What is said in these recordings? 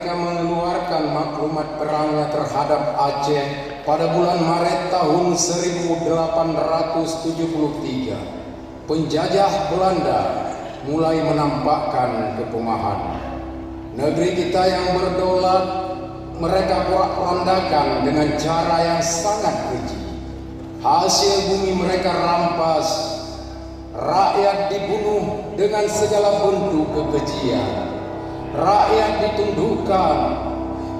Mereka mengeluarkan maklumat perangnya terhadap Aceh pada bulan Maret tahun 1873. Penjajah Belanda mulai menampakkan kepemahan. Negeri kita yang berdaulat mereka porak-porandakan dengan cara yang sangat keji. Hasil bumi mereka rampas, rakyat dibunuh dengan segala bentuk kekejian. Rakyat ditundukkan,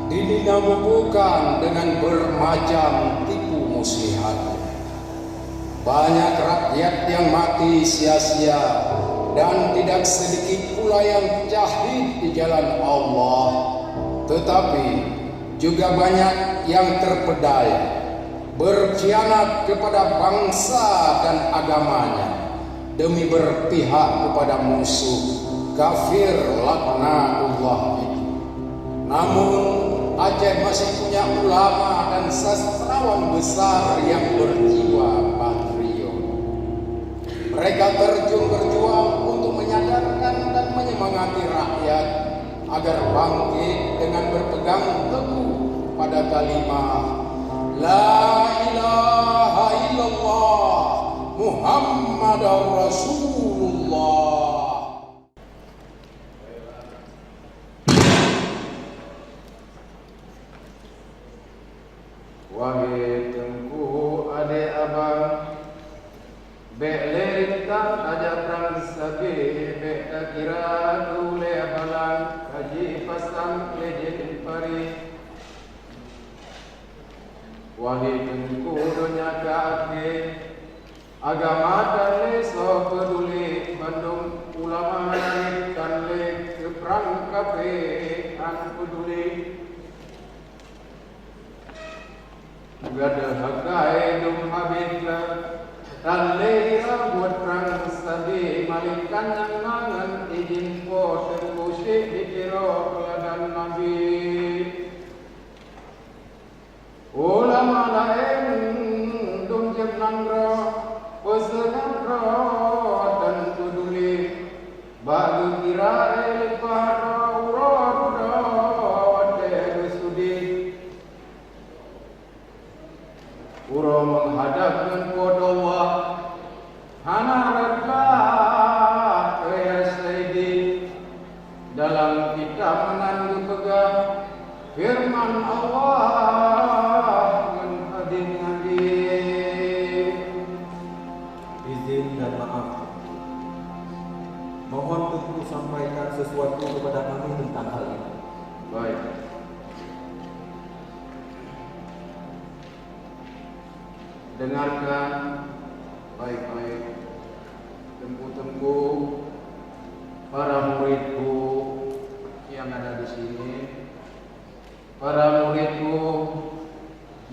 didinamukan dengan bermacam tipu muslihat. Banyak rakyat yang mati sia-sia dan tidak sedikit pula yang syahid di jalan Allah. Tetapi juga banyak yang terpedaya, berkhianat kepada bangsa dan agamanya demi berpihak kepada musuh kafir laknatullah itu. Namun Aceh masih punya ulama dan sastrawan besar yang berjiwa patriot. Mereka terjun berjuang untuk menyadarkan dan menyemangati rakyat agar bangkit dengan berpegang teguh pada kalimat La ilaha illallah Muhammadar Rasulullah. Wahai Teungku ade abang, belentang aja prang sabi, beta kira dule balang, kaji pasang lejen pari. Wahai Teungku donya kaake, agama dan leso peduli, Bandung ulama dan le keprang kape an peduli. Gada hakai dum habitlah dan leira buat perang sabi malikan yang nangan izin po terkusik dikira peladan nabi. Ulama lain dum jemnan roh pesenan roh dan peduli bagi kira elipah roh Uro menghadap dengan Allah Hana radlah ya Sayyidi dalam kitab menandu pegang firman Allah menghading-hading. Izin dan maaf, mohon Teungku sampaikan sesuatu kepada kami tentang hal ini. Baik. Dengarkan baik-baik, Teungku, para muridku yang ada di sini, para muridku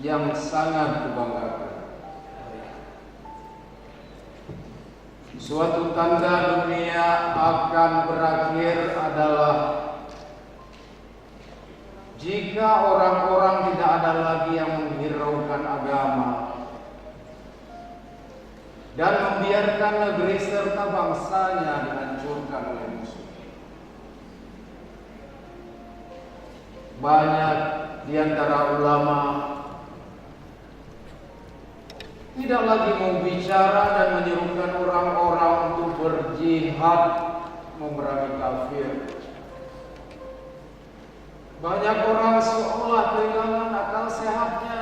yang sangat kubanggakan. Suatu tanda dunia akan berakhir adalah jika orang-orang tidak ada lagi yang menghiraukan agama dan membiarkan negeri serta bangsanya dihancurkan oleh musuh. Banyak di antara ulama tidak lagi mau bicara dan menyerukan orang-orang untuk berjihad memerangi kafir. Banyak orang seolah kehilangan akal sehatnya.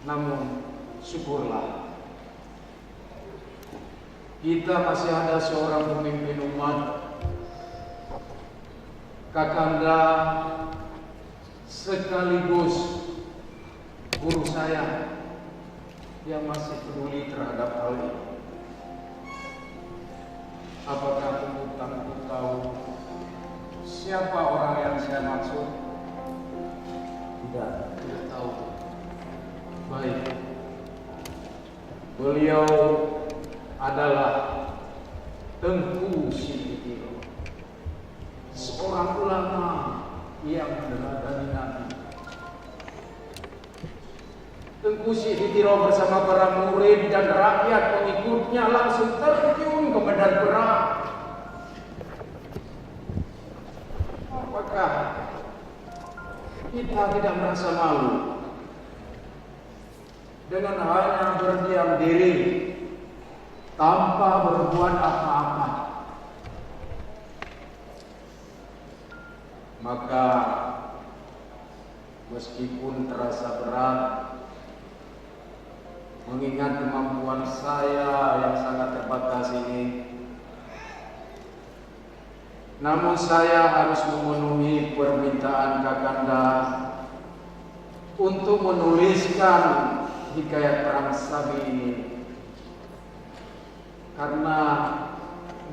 Namun syukurlah kita masih ada seorang pemimpin umat, kakanda sekaligus guru saya yang masih peduli terhadap hal ini. Apakah Teungku tahu siapa orang yang saya maksud? Tidak tahu. Baik. Beliau adalah Teungku Sidikiro, seorang ulama yang meneladani Nabi. Teungku Sidikiro bersama para murid dan rakyat pengikutnya langsung terjun ke medan perang. Apakah kita tidak merasa malu dengan hanya berdiam diri tanpa berbuat apa-apa? Maka meskipun terasa berat, mengingat kemampuan saya yang sangat terbatas ini, namun saya harus memenuhi permintaan Kakanda untuk menuliskan hikayat perang SABI ini, karena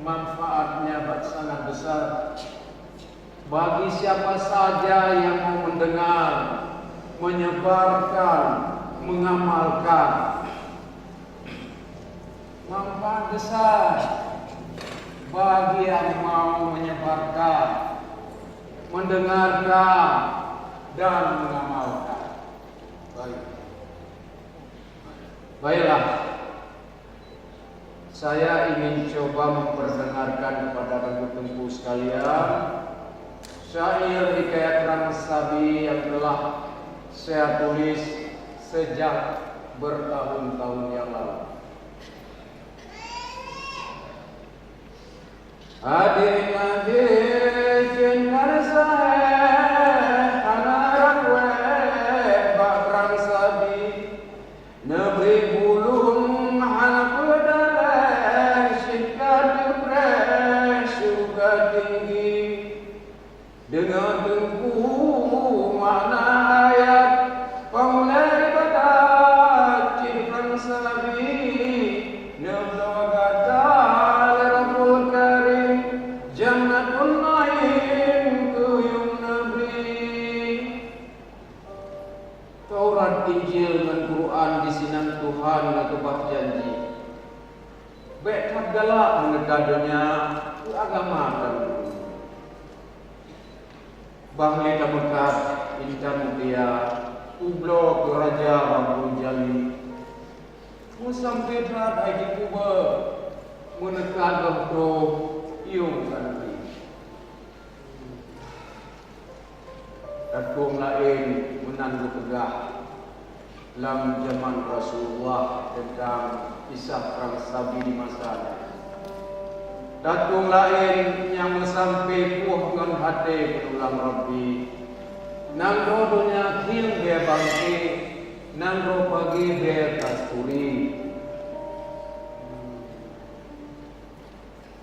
manfaatnya sangat besar bagi siapa saja yang mau mendengar, menyebarkan, mengamalkan. Manfaat besar bagi yang mau menyebarkan, mendengarkan, dan mengamalkan. Baiklah, saya ingin coba memperdengarkan kepada Teungku sekalian syair hikayat perang SABI yang telah saya tulis sejak bertahun-tahun yang lalu. Adik-adik jengar saya anak gue bak perang SABI negeri bulung anak pedalai sikat depres juga tinggi dengan Teungku makna ayat pemulai ibadat Chik perang SABI nebzawa gata lerapul Karim jannatul naim kuyung negeri. Taurat, Injil dan Quran disinan Tuhan ketebak janji bekat galak menegadanya agama dan Bahli Damekat, Intan Mutia, Ublok Raja Rabu Jali, Musam Pedrat Aiki Kuba, Menekan Gempro, Iung Santi. Datung lain menanggu tegah dalam zaman Rasulullah tentang kisah perang SABI di masanya. Datung lain yang sampai puh dengan hati penulang Rabbi. Nang rodonya kil be bangke, nang ro pagi be kasturi.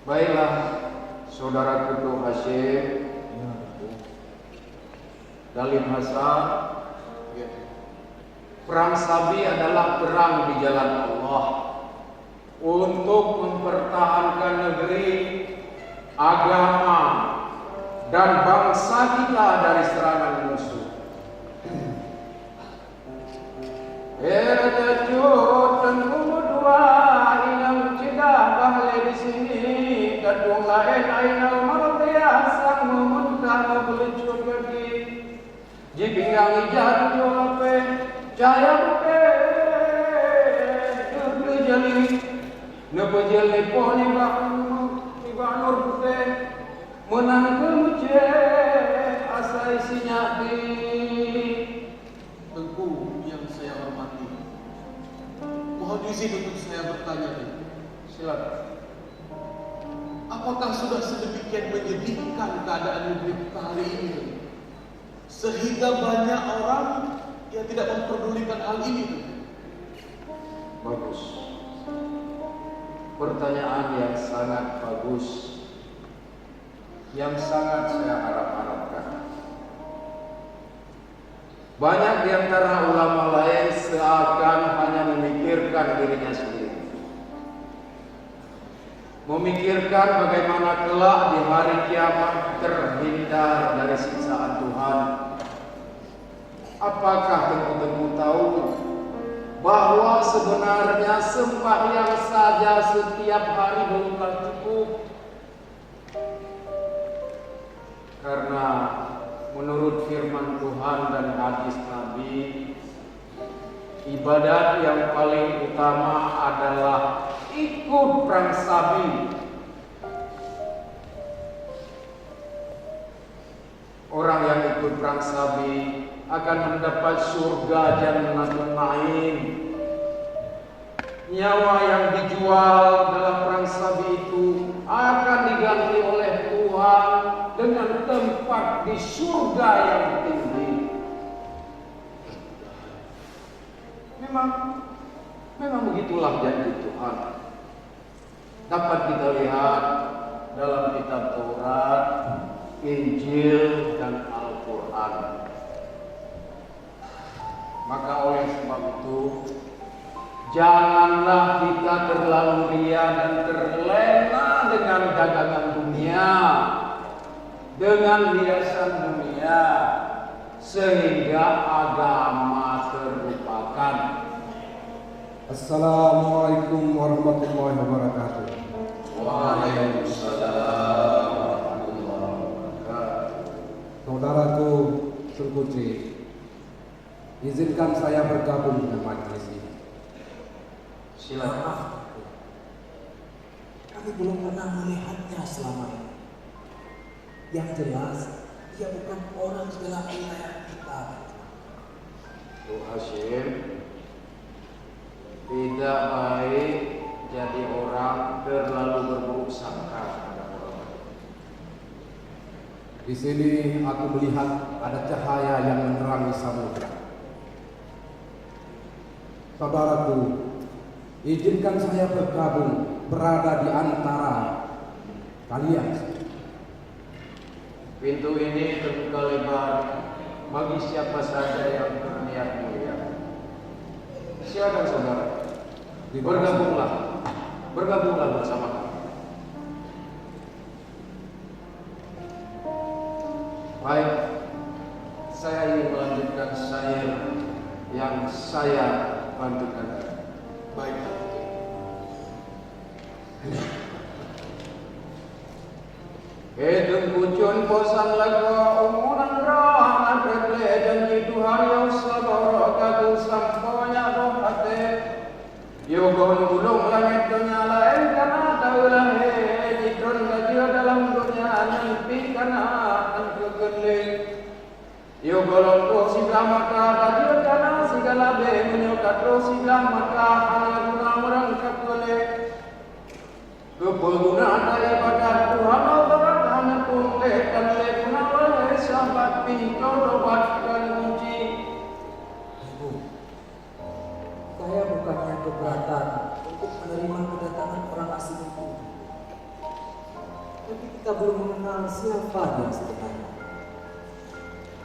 Baiklah, saudara kutu Hasyim, Dalem Hasan, perang SABI adalah perang di jalan Allah untuk mempertahankan negeri, agama, dan bangsa kita dari serangan musuh. Terjut Teungku dua inang cidah bahle di sini, kadung lain ainal malam sang memuntah mebelucut kaki. Jipinggang ijat jolape cahaya buke dudu jali. Nepejel lepon iba nur putih menang kemuce asa isinya di Teungku yang saya hormati, mohon izin untuk saya bertanya nih. Silakan. Apakah sudah sedemikian menyedihkan keadaan negeri kali ini sehingga banyak orang yang tidak memperdulikan hal ini? Bagus. Pertanyaan yang sangat bagus, yang sangat saya harapkan. Banyak di antara ulama lain seakan hanya memikirkan dirinya sendiri, memikirkan bagaimana kelak di hari kiamat terhindar dari siksaan Tuhan. Apakah Teungku tahu bahwa sebenarnya sembahyang saja setiap hari belumlah cukup? Karena menurut firman Tuhan dan hadis Nabi, ibadat yang paling utama adalah ikut perang Sabi. Orang yang ikut perang Sabi akan mendapat surga Jannatul Na'im. Nyawa yang dijual dalam perang Sabi itu akan diganti oleh Tuhan dengan tempat di surga yang tinggi. Memang begitulah janji Tuhan. Dapat kita lihat dalam kitab Taurat, Injil, dan Al-Quran. Maka oleh sebab itu, janganlah kita terlalu ria dan terlena dengan dagangan dunia, dengan hiasan dunia, sehingga agama terlupakan. Assalamualaikum warahmatullahi wabarakatuh. Waalaikumsalam warahmatullahi wabarakatuh. Saudaraku Teungku Chik, izinkan saya bergabung dengan majelis ini. Silakan. Kami belum pernah melihatnya selama ini. Yang jelas, dia bukan orang dalam wilayah kita. Hasyim, tidak baik jadi orang terlalu berburuk sangka pada orang. Di sini aku melihat ada cahaya yang menerangi samudra. Saudaraku, izinkan saya bergabung berada di antara kalian. Pintu ini terbuka lebar bagi siapa saja yang berniat mulia. Silakan saudara, bergabunglah bersama kami. Baik, saya ingin melanjutkan syair yang saya bantukan. Baik. Teungku cun posan lagu umunan rahmat reple janji Tuhan yang sabar kagum samponya bohate yogon gulung langit dunia lain karena taulah jidron gajil dalam dunia nanti karena anku keling yogolong roh sibelah mata gajil karena segala be menyokat roh sibelah mata hanya guna merangkap keling kepulguna daripada Tuhan Allah dan lekuna oleh sahabat pintu dobatkan kunci. Ibu, saya bukannya keberatan untuk menerima kedatangan orang asing itu. Tapi kita belum mengenal siapa dia sebenarnya.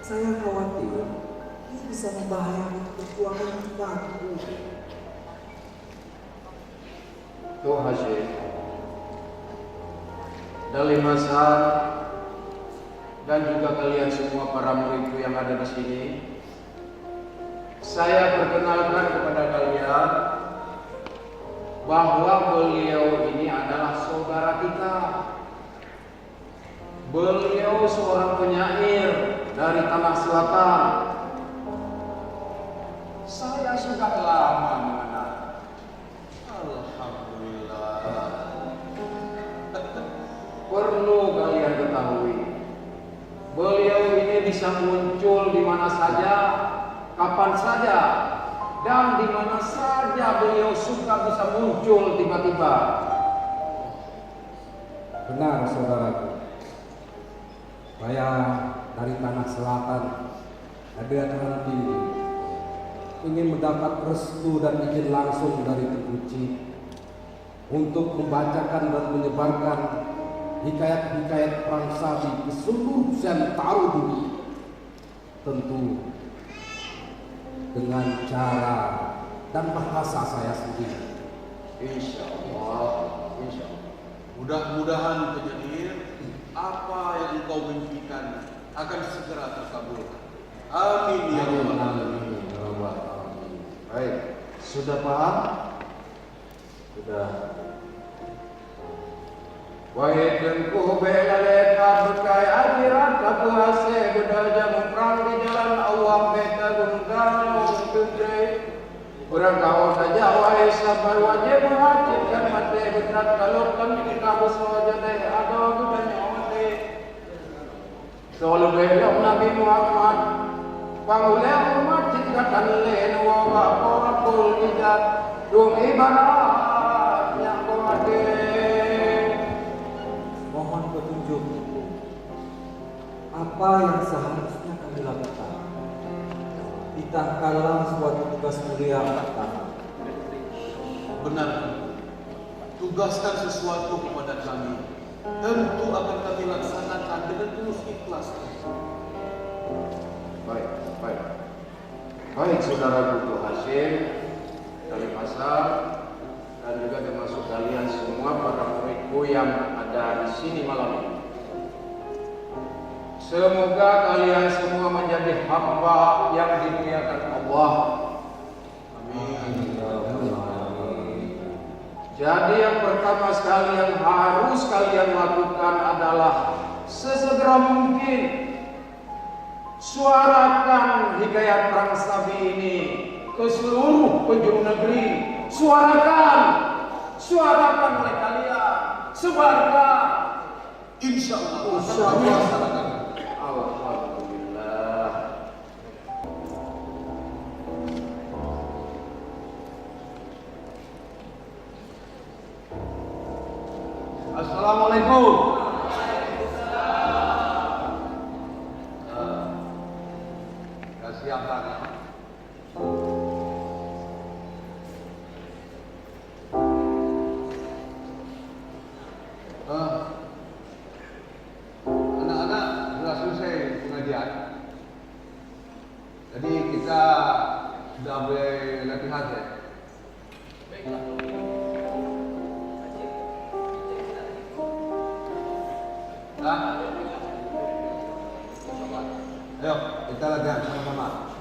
Saya khawatir ini bisa membahayakan perjuangan kita. Tuh Hasyim, dari Besar dan juga kalian semua para muridku yang ada di sini, saya perkenalkan kepada kalian bahwa beliau ini adalah saudara kita. Beliau seorang penyair dari Tanah Selatan. Saya sudah lama mengenal. Alhamdulillah. Perlu kalian ketahui, beliau ini bisa muncul di mana saja, kapan saja, dan di mana saja beliau suka bisa muncul tiba-tiba. Benar saudaraku, saya dari Tanah Selatan, kedatangan ini ingin mendapat restu dan izin langsung dari Teungku Chik untuk membacakan dan menyebarkan hikayat-hikayat perang Sabi ke seluruh sentaro dunia. Tentu dengan cara dan bahasa saya sendiri. Insya Allah. Mudah-mudahan penyair apa yang engkau mimpikan akan segera terkabulkan. Amin ya rabbal alamin. Baik, sudah paham? Sudah. Wahai Teungku bela lekat bekai akhirat aku hasil berdaya perang di jalan Allah beta gungkang gede. Kurang kau saja wahai sampai wajib mewajibkan mati berat kalau kan kita bersoja deh ada banyak mati. Soal beliau Nabi Muhammad panggulnya mewajibkan lain wa qul ijab dum ibarat yang mati. Mohon petunjuk apa yang seharusnya kami lakukan. Ditangkalah suatu tugas mulia pertama. Benar, tugaskan sesuatu kepada kami. Tentu akan kami laksanakan dengan tulus ikhlas. Baik saudara-saudaraku Hasyim, Karim Besar, dan juga termasuk kalian semua para muridku yang ada di sini malam ini. Semoga kalian semua menjadi hamba yang dimuliakan Allah. Amin. Jadi yang pertama sekali yang harus kalian lakukan adalah sesegera mungkin suarakan hikayat perang SABI ini ke seluruh penjuru negeri. Suarakan oleh kalian, sebarkan. Insya Allah. Alhamdulillah. Assalamualaikum. Kasih apa? Anak-anak sudah selesai pengajian. Jadi kita sudah boleh latihan ya. Ayo, kita latihan sama-sama.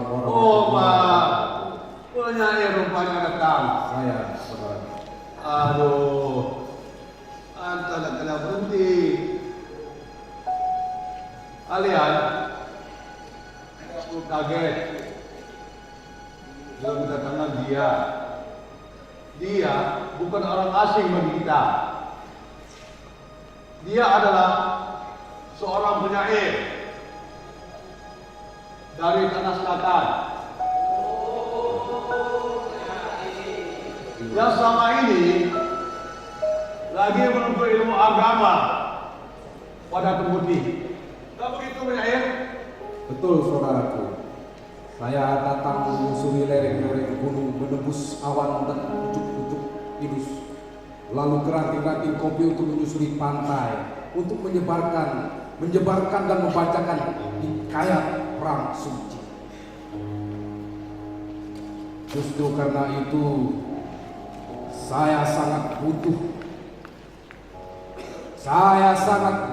warahmatullahi wabarakatuh. Penyanyi rupanya datang. Saya, saudara. Aduh, antara kena berhenti. Kalian, aku kaget. Belum kedatangan dia. Dia bukan orang asing bagi kita. Dia adalah seorang penyair dari tanah selatan yang selama ini lagi menuntut ilmu agama pada pemutih. Tak begitu penyair? Betul, saudaraku. Saya datang menyusuri lereng-lereng gunung, menembus awan dan pucuk-pucuk indus, lalu keranting-ranting kopi untuk menyusuri pantai, untuk menyebarkan dan membacakan hikayat perang suci. Justru karena itu, saya sangat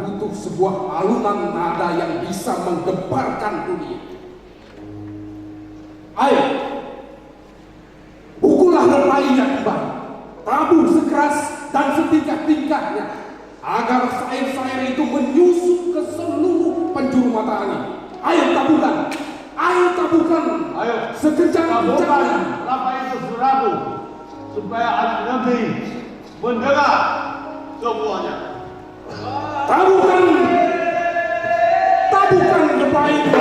butuh sebuah alunan nada yang bisa menggemparkan dunia. Ayo, pukullah lemainya kembali, tabuh sekeras dan setingkah-tingkahnya, agar sair-sair itu menyusup ke seluruh penjuru mata angin. Ayo tabuhkan, Ayo, sekencang-kencangnya. Apa itu surabu supaya anak negeri mendengar semuanya. Tabuhkan lemah itu.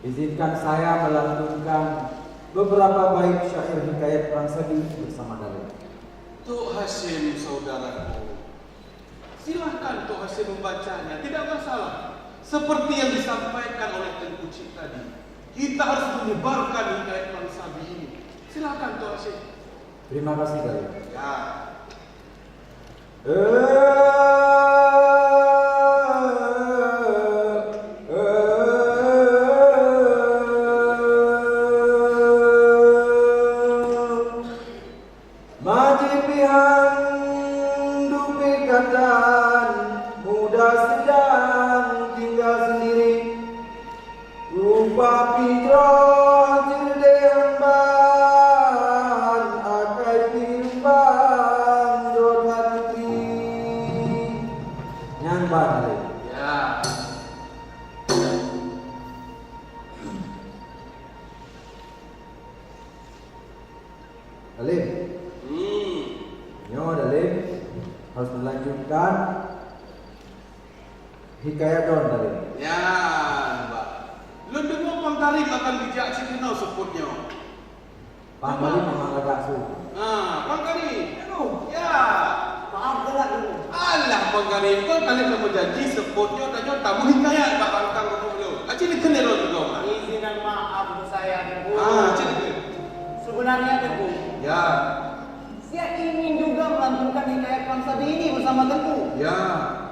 Izinkan saya melantunkan beberapa bait syair hikayat perang SABI bersama Dalem. Tuk Hasyim saudaraku, silahkan Tuk Hasyim membacanya, tidak masalah. Seperti yang disampaikan oleh Teungku Chik tadi, kita harus menyebarkan hikayat perang SABI ini. Silahkan Tuk Hasyim. Terima kasih Dalem. Ya. Hikayat don Dalem. Ya, Mbak. Lu dengar Bang Karim akan bijak Cina sebutnya. Bang Karim memang agak sulit. Bang Karim. Ya. Maaf gelak dulu. Alah Bang Karim, kau kali kamu janji sebutnya tanya tamu hikayat Pak Bangkang dulu. Acik kenal lo juga. Izin dan maaf untuk saya Teungku. Cik. Sebenarnya Teungku. Ya. Saya ingin juga melantunkan hikayat perang SABI ini bersama Teungku. Ya.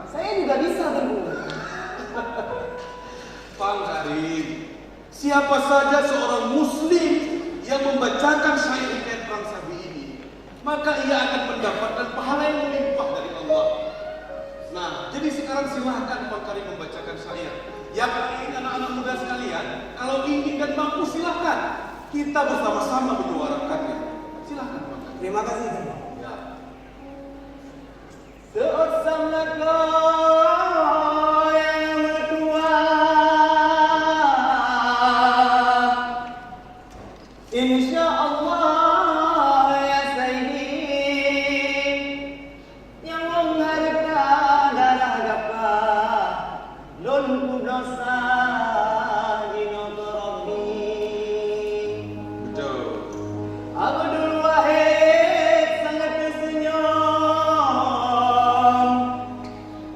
Saya juga bisa Teungku. Bang Karim, siapa saja seorang muslim yang membacakan syair hikayat perang SABI ini, maka ia akan mendapatkan pahala yang melimpah dari Allah. Nah, jadi sekarang silahkan Bang Karim membacakan syair. Yang lain anak-anak muda sekalian, kalau ingin dan mampu silahkan. Kita bersama-sama menyuarakannya. Silahkan Bang Karim. Terima kasih Teungku. Ya.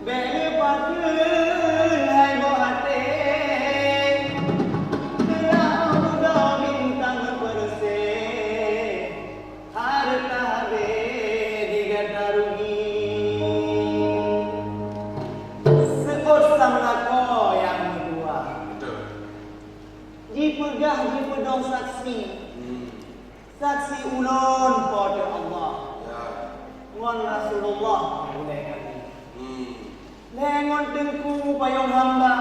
Be dipegah di pedong saksi. Saksi ulun pada Allah. Ngon Rasulullah mulai kami. Lengon Teungku payung hamba.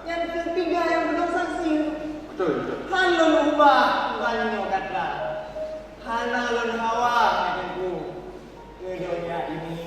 Yang ketiga yang pedong saksi. Betul. Halun ubah banyo kata. Halalun hawa Teungku. Ke dunia ini.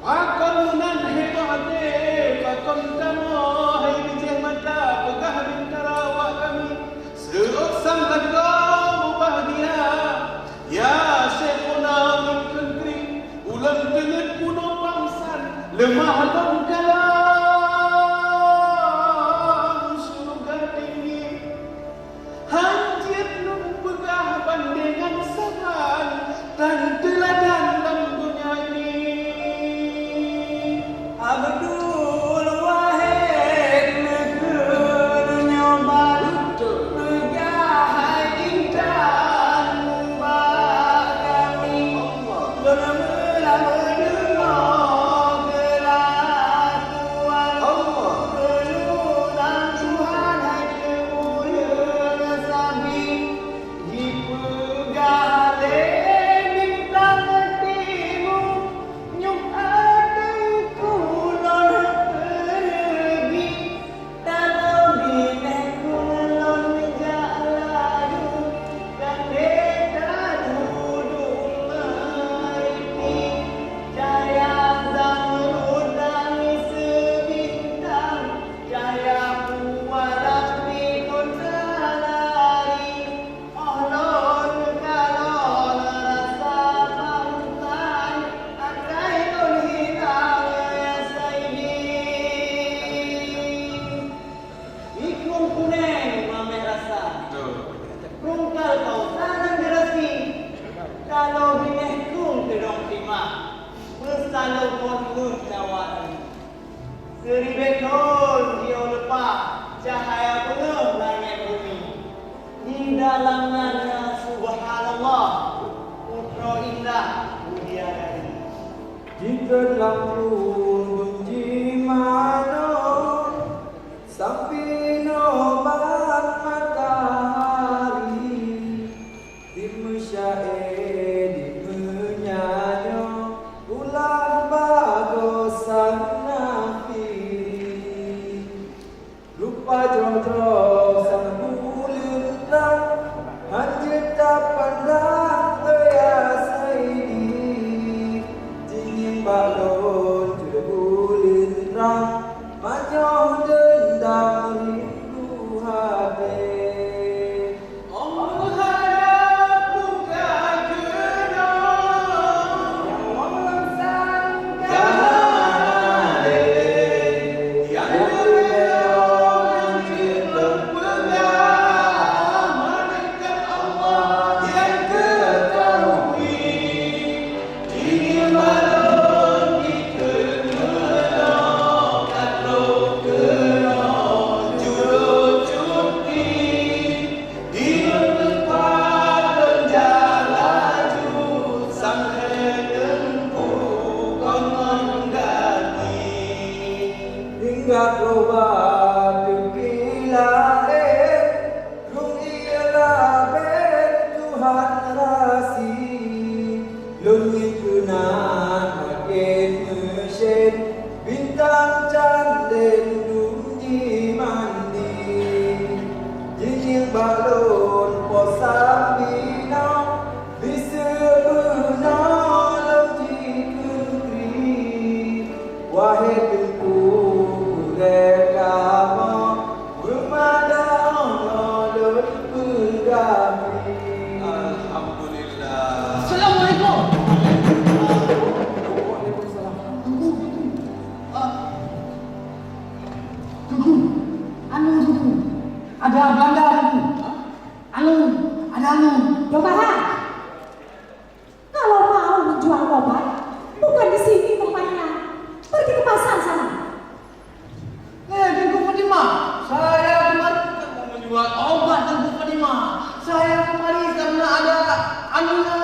Akan menan hebade, akan tamo, hai bijih mata, pegah bintara awak kami. Seok sang lagu bahagia, ya syekhuna ulun kentri, ulun tenget kuno pangsan, lemah longgalang surga tinggi. Hanjit nun pegah bandingan saban, dan teladan dalam dunia ini. Abdul Wahid negeri nyoba megah indah mbak kami dona mula mendengar kelakuan penulang Tuhan hanya mulia sabi dipegah bintang hatimu nyuk ada kulon pergi dalam binek kulon jalayu dan beda duduk meriki jaya zamrud nangis sebintang jaya kualat pikun lari olon kalon rasa pantai akai non hilang ya saidi ikun kuning mame rasa kungkal kau tanam derasi kalau binekung terong terima bersalo pun tawari seri bekon dia lepas cahaya penuh langit bumi di dalamnya subhanallah putra indah mulia dari Jika lampu benci mano sampai nobat matahari di mesyair di menyanyo ulah bagosan nafiri lupa jauh-jauh sang bulintang hanjit tak pandang ya saidi dingin balon sudah bulintang manyoh dendam rindu hati hingga keluar bila rung ialah ben Tuhan rasi lungit kunan makin mesin bintang candeng dunji mandi jijil balon posang binau bisa benau lagi kentri wahai Teungku rekama bermada Allah dan bergami. Alhamdulillah. Assalamualaikum. Tunggu. Tunggu. Ada Belanda tunggu. Ada Dobahan, kalau mau menjual obat, bukan di sini tempatnya. Pergi ke pasar sana. Teungku Fatimah, saya kemari bukan mau menjual obat Teungku Fatimah. Saya kemari karena ada anunya.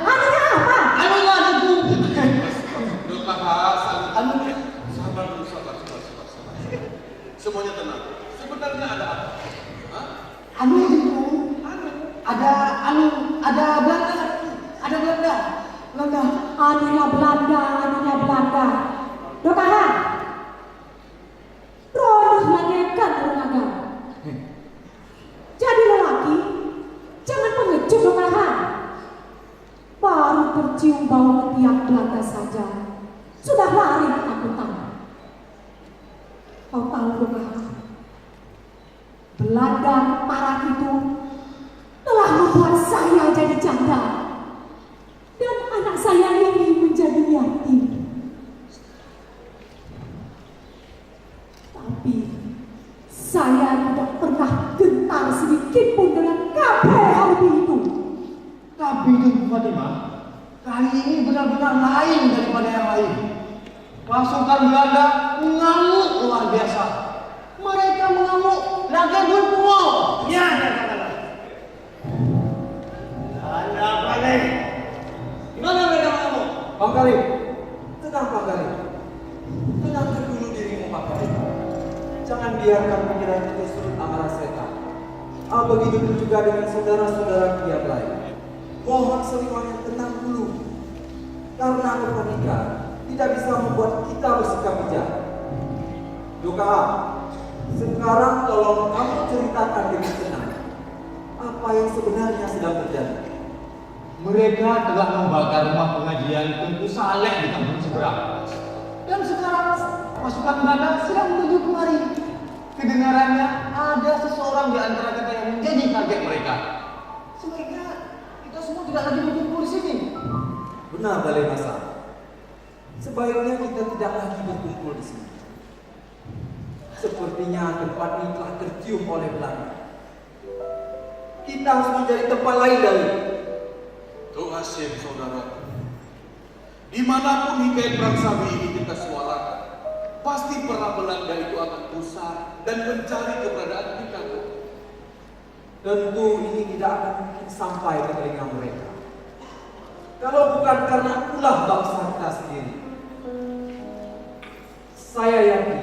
Anunya apa? Anunya Teungku. Dokter Hasan, Anunya. sabar dulu, sabar. Semuanya tenang. Sebenarnya ada apa? Hah? Anu Teungku. Ada Belanda. Anunya Belanda. Dobahan, rodoh menyekan orang agama. Jadi lelaki, jangan pengecut Dobahan. Baru tercium bau ketiak Belanda saja, sudah lari ketakutan. Kau tahu bukan? Belanda parah itu telah membuat saya jadi janda dan anak saya ini menjadi yatim. Tapi saya tidak pernah gentar sedikit pun dengan KPRB itu. Tapi itu Fatimah, kali ini benar-benar lain daripada yang lain. Pasukan Belanda mengamuk luar biasa. Mereka mengamuk laga berpukul. Ya. Belanda balik. Gimana mereka mengamuk? Bang Karim, tenang Bang Karim. Tenangkan dulu dirimu Bang Karim. Jangan biarkan pikiran itu surut amarah setan. Begitu juga dengan saudara-saudara yang lain. Mohon semuanya tenang dulu. Karena kepanikan tidak bisa membuat kita bersikap bijak. Duka, sekarang tolong kamu ceritakan dengan tenang apa yang sebenarnya sedang terjadi. Mereka telah membakar rumah pengajian Teungku Saleh di kampung seberang. Dan sekarang pasukan Belanda sedang menuju kemari. Kedengarannya ada seseorang di antara kita yang menjadi target mereka. Sebaiknya kita semua tidak lagi berkumpul di sini. Benar Dalem Hasan. Sebaiknya kita tidak lagi berkumpul di sini. Sepertinya tempat ini telah tercium oleh Belanda. Kita harus mencari tempat lain Dalem. Tuh Hasyim saudara, dimanapun hikayat perang Sabi ini kita suarakan, pasti perang Belanda itu akan pusat dan mencari keberadaan kita. Tentu ini tidak akan mungkin sampai ke telinga mereka. Kalau bukan karena ulah bangsa kita sendiri. Saya yakin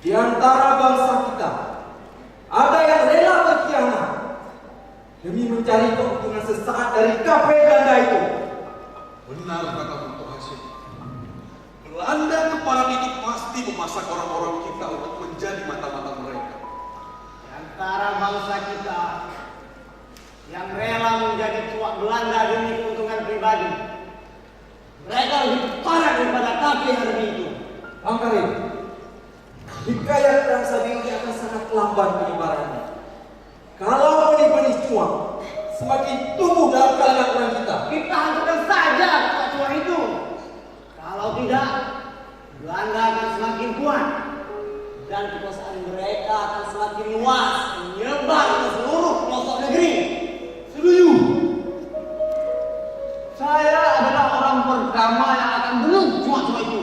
di antara bangsa kita ada yang rela berkhianat demi mencari keuntungan sesaat dari kafe Belanda itu. Benar kata Tuh Hasyim. Belanda keparat itu pasti memasak orang-orang kita untuk menjadi mata-mata mereka. Di antara bangsa kita yang rela menjadi tuak Belanda demi keuntungan pribadi, mereka lebih parah daripada kafir hari itu. Bang Karim, hikayat perang Sabi ini akan sangat lamban penyebarannya. Kalau benih-benih cuang semakin tumbuh dalam kalangan orang kita, Kita hancurkan saja tuak itu. Kalau tidak, Belanda akan semakin kuat dan kekuasaan mereka akan semakin luas, menyebar ke seluruh pelosok negeri. Setuju? Saya adalah orang pertama yang akan bunuh cuma-cuma itu.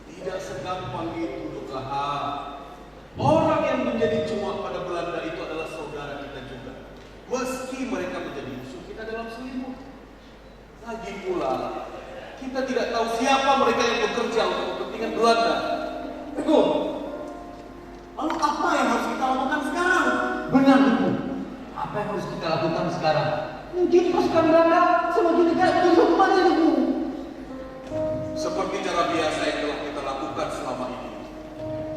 Tidak segampang itu Duka. Orang yang menjadi cuma pada Belanda itu adalah saudara kita juga. Meski mereka menjadi musuh kita dalam selimut. Lagi pula, kita tidak tahu siapa mereka yang bekerja untuk kepentingan Belanda. teguh. Lalu apa yang harus kita lakukan sekarang? Benar itu. Apa yang harus kita lakukan sekarang? Mungkin pasukan Belanda semakin dekat untuk kemana itu? Seperti cara biasa yang telah kita lakukan selama ini.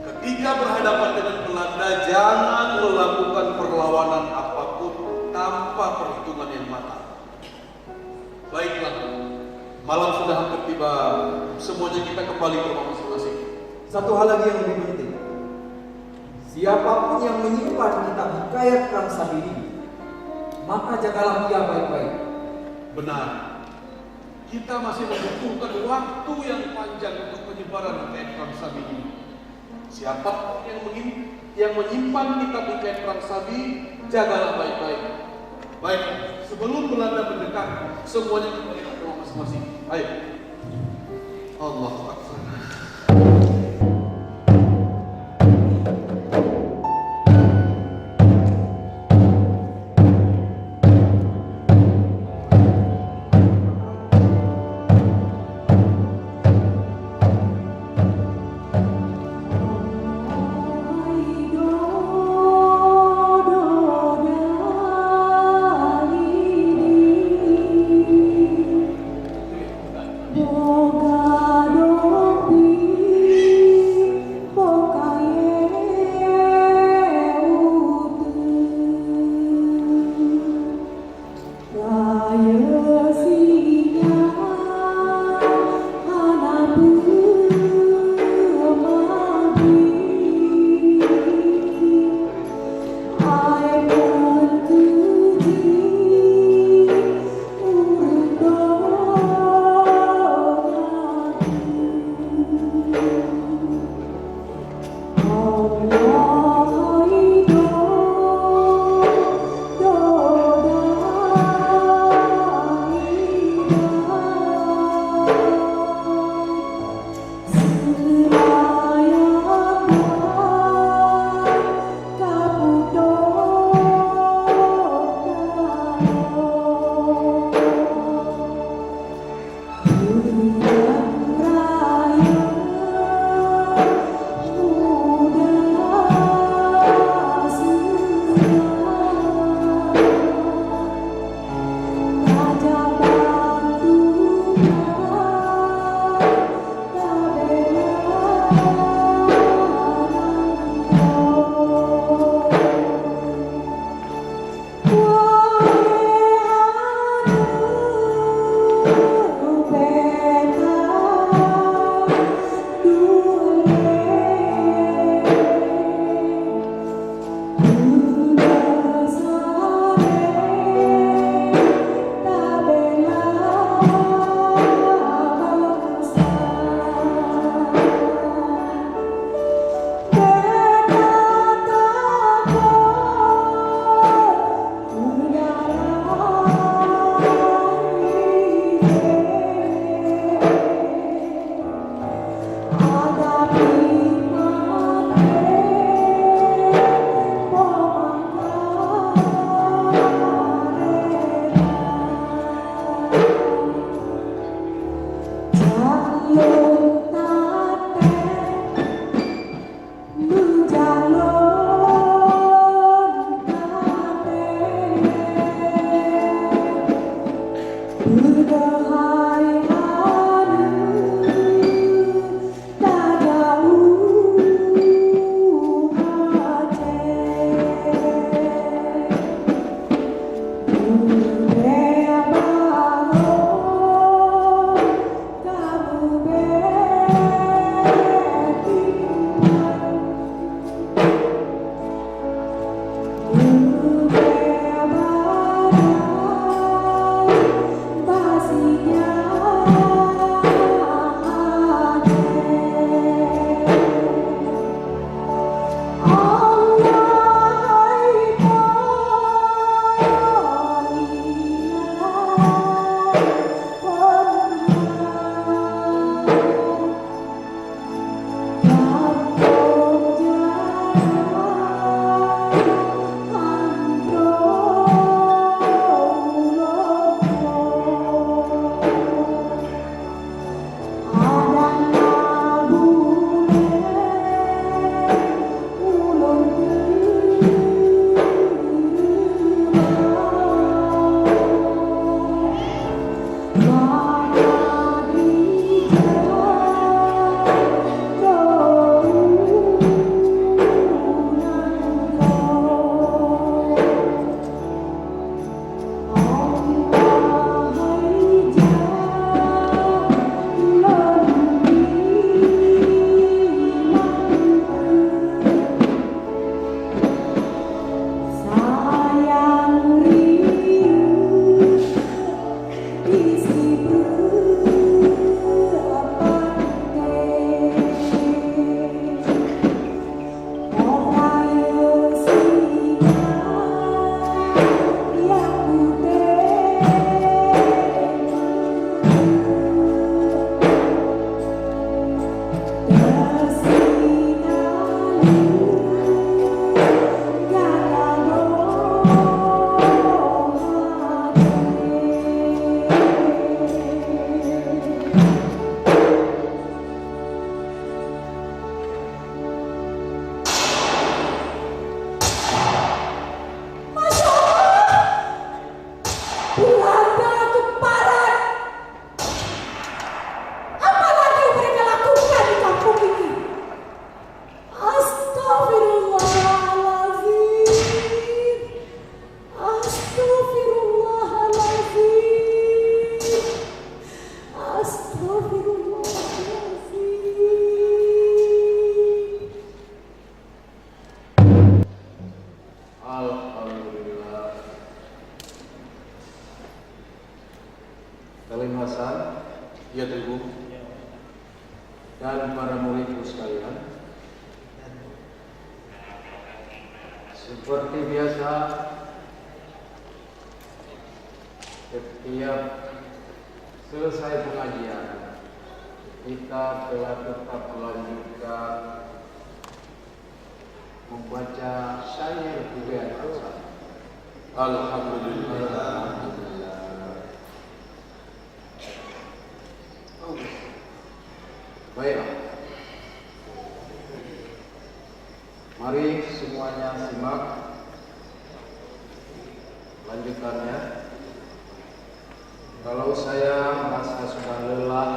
Ketika berhadapan dengan Belanda, jangan melakukan perlawanan apapun tanpa perhitungan yang matang. Baiklah, malam sudah hampir tiba. Semuanya kita kembali ke rumah masing-masing. Satu hal lagi yang lebih penting. Siapapun yang menyimpan kitab hikayat perang Sabi ini, maka jagalah dia baik-baik. Benar. Kita masih membutuhkan waktu yang panjang untuk penyebaran hikayat perang Sabi ini. Siapa yang menyimpan kitab hikayat perang Sabi, jagalah baik-baik. Baik, sebelum Belanda mendekat, semuanya kembali ke rumah masing-masing. Ayo. Allahu Akbar. Boga dopi Hasan, ya Teungku, dan para muridku sekalian. Seperti biasa, setiap selesai pengajian, kita telah tetap melanjutkan membaca syair pujian Hasan. Alhamdulillah. Baiklah, mari semuanya simak lanjutannya. Kalau saya merasa sudah lelah,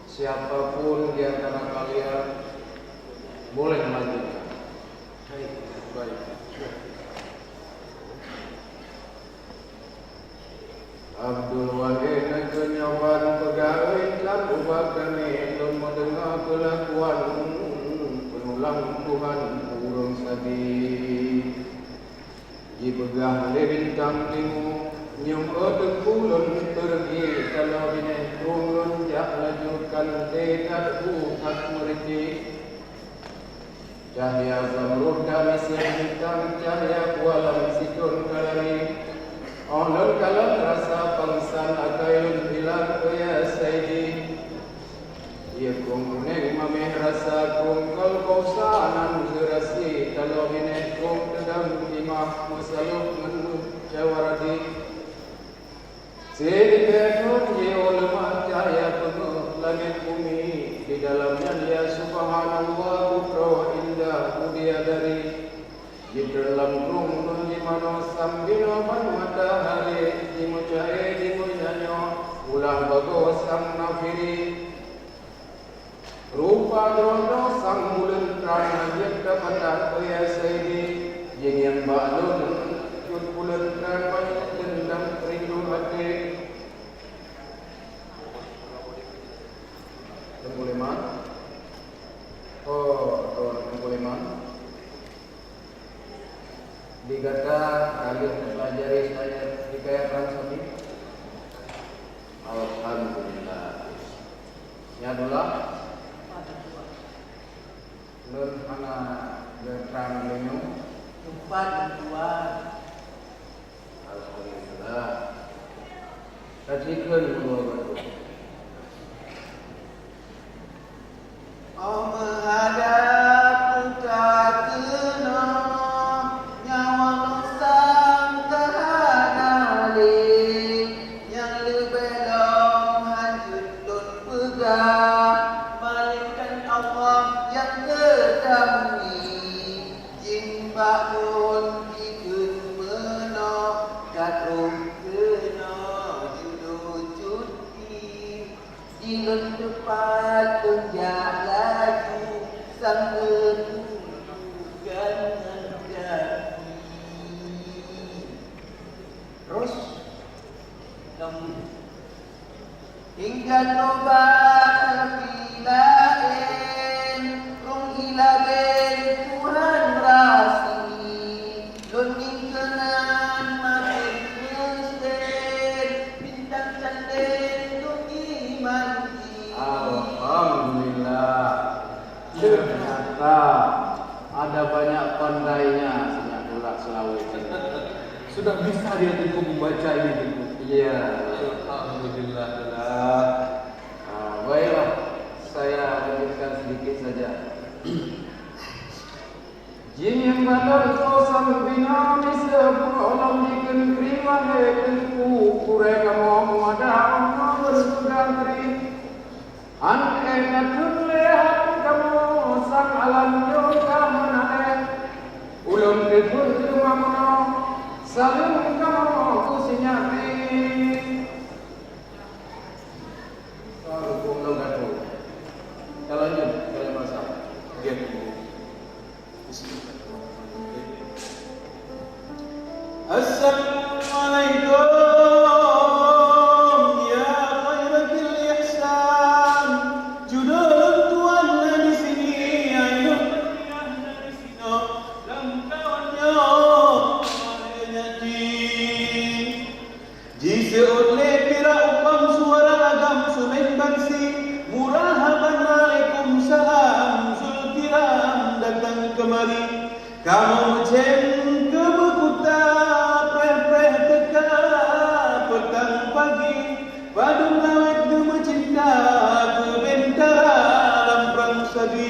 siapapun di antara kalian boleh melanjutkan. Baik. Abdul Wahid kenyawan pegawai dan ubah kami untuk mendengar kelakuan penulang Tuhan urung sabi. Dibegah lebintang timu nyum kulun pergi kalau ini turun jak lajukan dekat buhat meriti. Cahaya zamrud dan bintang cahaya kualam sikun kalari. Oleh kalam rasa pangsan akayun hilang ya saidi. Ia kuning mameh rasa kungkal kausanan gerasi kalau ini kung tedam imah masaluk menu jawaradi. Sini benun ye ulama cahaya penuh langit bumi di dalamnya dia subhanallah bukra indah mudia dari. di dalam rung di mana sambino ban matahari di mujae di munyanyo ulang bago sang nafiri rupa dono sang bulan terang yekta pada biasai yang balun yud bulan terang banyak dendam rindu hati Teungku 5 Teungku 5 digata kalian mempelajari saya hikayat perang sabi. Alhamdulillah. Ya adalah nun ana berperang lenyo empat tuan. Alhamdulillah. Kacikeun dua batu. Oh menghadap putar kena nyawa sang terhadali yang lebih long hancur don pegah malaikat Allah yang terdahulu jimbak don ikut menok katrum kena judul cuti di depan tunjuk laju sang bertugan menjadi terus hingga tobat lebih lain rung ilaben Tuhan rasi luning kenan makin mesin bintang canden dungi mandi. Alhamdulillah. Ternyata ada banyak pandainya sejak pula Sulawesi. Sudah bisa dia Teungku membaca ini Teungku. Iya. Alhamdulillah. Baiklah, saya lanjutkan sedikit saja. Jin yang badar kosam bina misal alam diken kriman Teungku kureka mau ada orang bersugan tri an enak lehat kamu sang alam juga mana ulun debur rumah saling kamu kusinyati hukum logato. Kita lanjut dalam masa. Assalamualaikum ya khairatul ihsan. Judul tuannya di sini ayo dari sini dan kawannya nyati. Jise oleh pira upam suara agam sumen bangsi murahaban waalaikumsalam zulkiram datang kemari kamu ceng kebekuta preh-preh teka petang pagi padung lawet gema cinta kebentara dalam perang sabi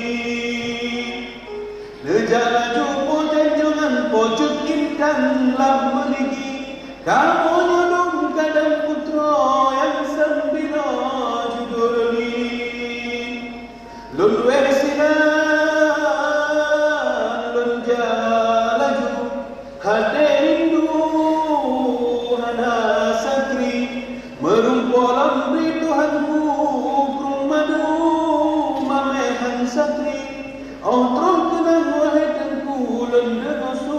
nejala jupo tenjongan pojok intan lam meligi kamu nyodong kadang putro yang sembino judul ni lun wersinan lun jalaju hati rindu hana satri merumpolam ri Tuhanku kurung madu mamehan satri outro kenang wahai Teungku lun degosu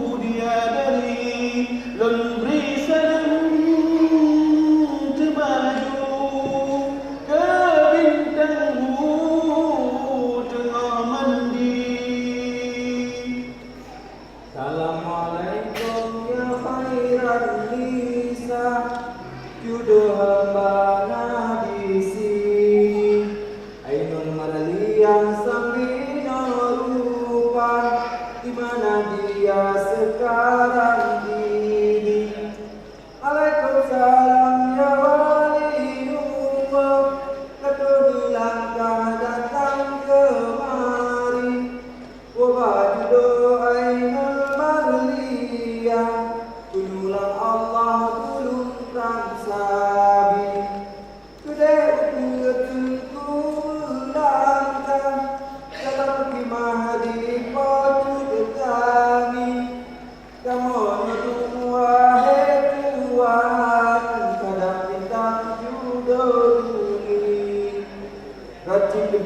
budia dari lun beri salam termaju ke bintangmu tengah mandi. Assalamualaikum ya khairan nisa judul hamba di sini ainul maralian sambino rupa di mana dia sekarang ini. Waalaikumsalam ya wali umar kedua langkah datang kemari wabaju ainul maralian tululang Allah tulungkan sabi kudai Teungku langkah dalam kemah di padu kami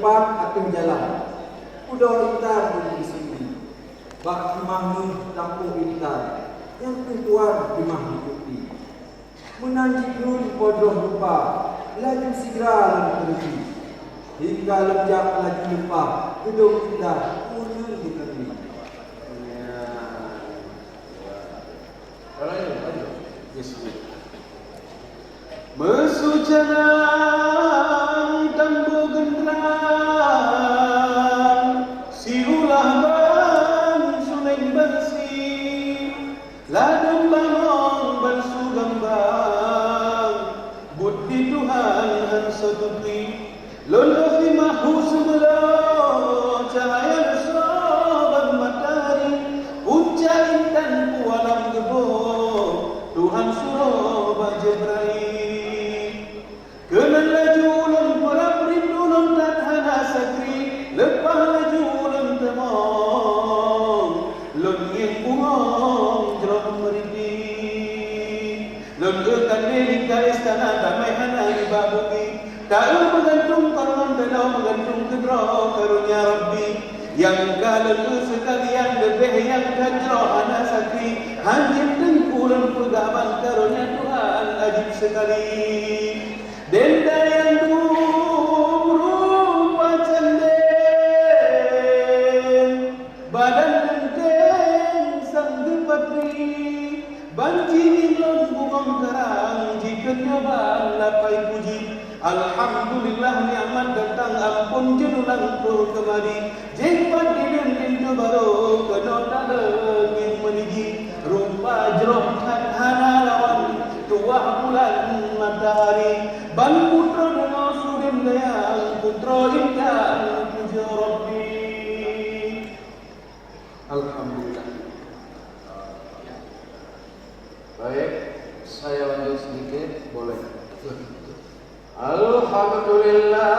tempat akan jalan. Udah intar di sini. Bak imahmu tampuk intar. Yang perempuan imah diikuti. Menanjik nun podroh lupa. Laju segera lalu pergi. Hingga lejak laju lupa. Gedung indah mundur di negeri. Mesujanang tambo gendran, siulah ban suneng bersih, ladang banong ban sugambang, budi Tuhan han setupi, loloh di mahu sebelah, cahaya sobat matahari, punca intan pualam gebo, Tuhan suruh bajerai. Kenan laju ulun para perindulun tak hana sakri, lepas laju ulun temong, lun yang bungong jerok meridi, lun ekan deling ka istana damai hana riba bumi, tak menggantung korban tenau menggantung kedro karunia Rabbi, yang kalau sekalian lebih yang kajro hana sakri, hanjim dengkulan pegaman karunia Tuhan ajib sekali. Denda yang berupa cenden, badan genteng sang depatri, banci ilon bungong kerang, jika nyoba lapai puji. Alhamdulillah ni'mat datang ampun jenulang tur kemari, jempat didin baru kenota lengin menigi, rupa jeroh hana lawan, tuah bulan matahari, ban putra dengan surim dayang, putra indah puja Rabbi. Alhamdulillah. Baik, saya lanjut sedikit, boleh? Alhamdulillah,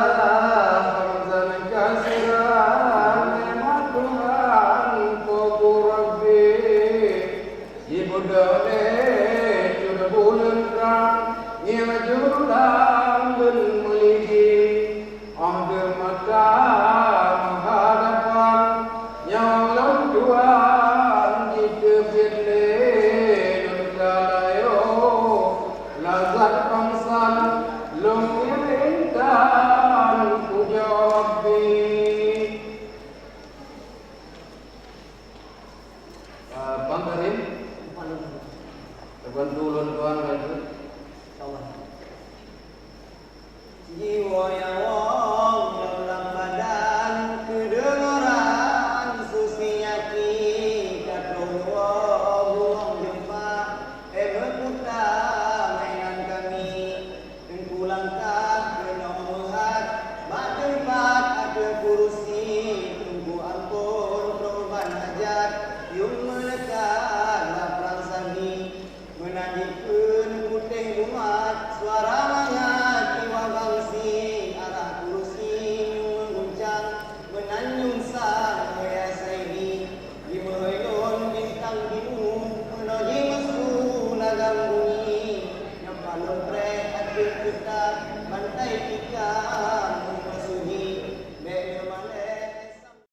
hamdan kasiran, nikmat Tuhan, Tuhan Rabbi, ibu dole, sudah bulan terang, nyejulang dan meligi, ahdir mata menghadapan, nyolong Tuhan di kebirle, nukalayo, lazat pangsan, lungirintan puja Rabbi. Bang Karim, teban dulun Tuhan lanjut. Jiwa yang wong dalam badan kedengaran susinya kita buang jemaah berputa mainan kami Teungku langkah kena melihat mak tempat ada kursi Teungku ampun perubahan hajat yung melekat lapang sabi menandikan putih umat suara mangat jiwa bangsi arah kursi mengguncang menanjung sang biasa ini di melon bintang biru menuju mesu nagang bunyi